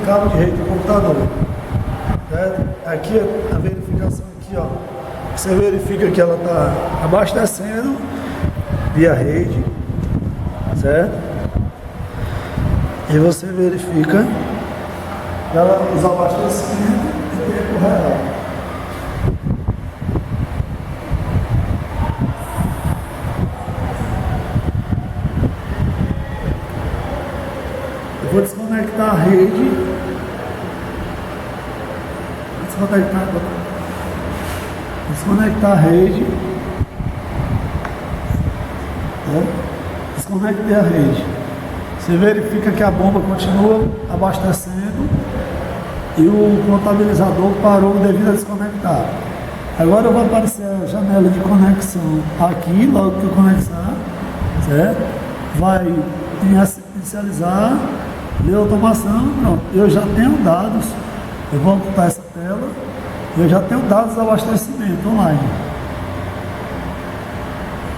cabo de rede do computador. Certo? Aqui a verificação aqui, ó. Você verifica que ela está abastecendo via rede, certo? E você verifica ela os abastecimentos em tempo real. Eu vou desconectar a rede. Desconectar a rede. Desconectei a rede. Você verifica que a bomba continua abastecendo e o contabilizador parou devido a desconectar. Agora vai aparecer a janela de conexão aqui, logo que eu conectar, certo? Vai inicializar, ler automação, pronto. Eu já tenho dados, eu vou ocultar essa tela, eu já tenho dados de abastecimento online.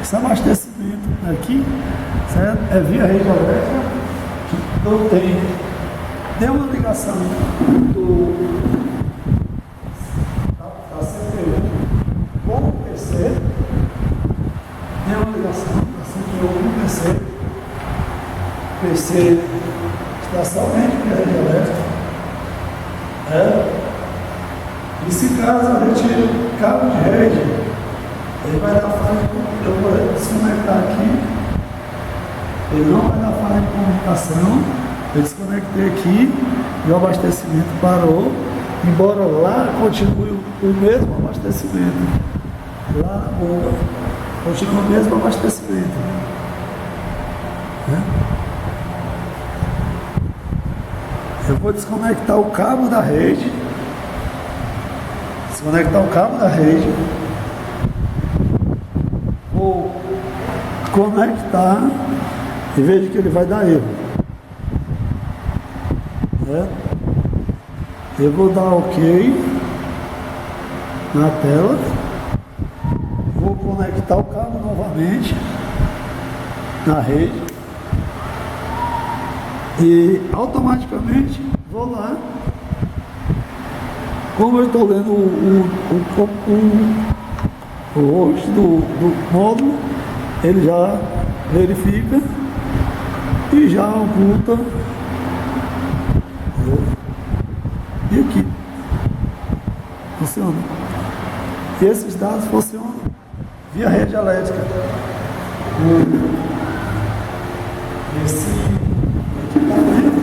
Esse abastecimento aqui, certo? É via rede elétrica, não tem uma ligação da CPU com o PC, tem uma ligação da CPU com o PC. PC está somente via rede elétrica. E se caso a gente cabo de rede, ele vai dar falha de, eu vou desconectar aqui, ele não vai dar falha de comunicação, eu desconectei aqui e o abastecimento parou, embora lá continue o mesmo abastecimento, lá na bomba continua o mesmo abastecimento. Eu vou desconectar o cabo da rede, vou conectar e vejo que ele vai dar erro. Eu vou dar OK na tela, vou conectar o cabo novamente na rede e automaticamente vou lá. Como eu estou lendo o host do módulo, ele já verifica e já oculta. E aqui funciona. E esses dados funcionam via rede elétrica. Esse equipamento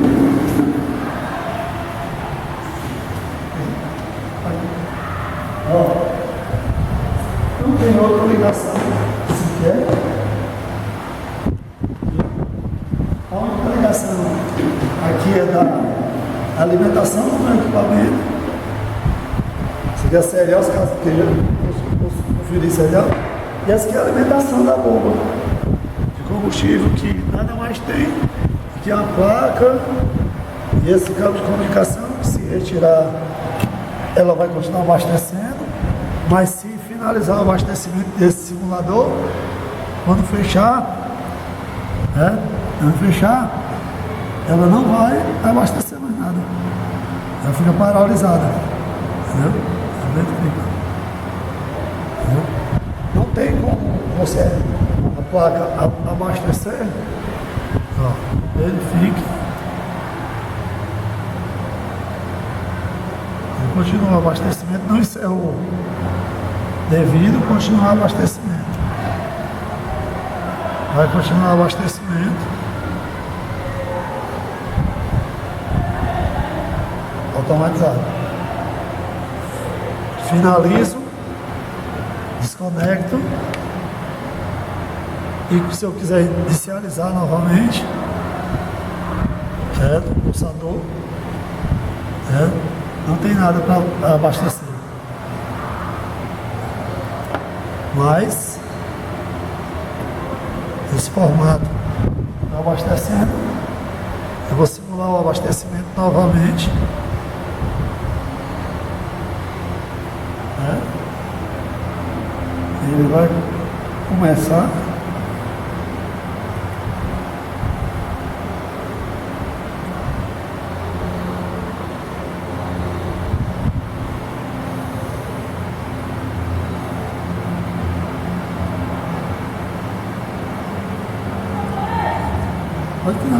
não tem outra ligação sequer. A única ligação aqui é da alimentação do meu equipamento. Isso aqui é serial, os casos que eu conferir serial. E essa aqui é a alimentação da bomba de combustível, que nada mais tem que a placa e esse cabo de comunicação, que se retirar ela vai continuar abastecendo, mas se finalizar o abastecimento desse simulador, quando fechar, ela não vai abastecer mais nada. Ela fica paralisada. Entendeu? Não tem como você a placa abastecer. Verifique. Continua o abastecimento, não encerrou devido continuar o abastecimento. Vai continuar o abastecimento. Automatizado. Finalizo. Desconecto. E se eu quiser inicializar novamente, o pulsador, não tem nada para abastecer. Mas esse formato está abastecendo. Eu vou simular o abastecimento novamente. Ele vai começar. Pode tirar.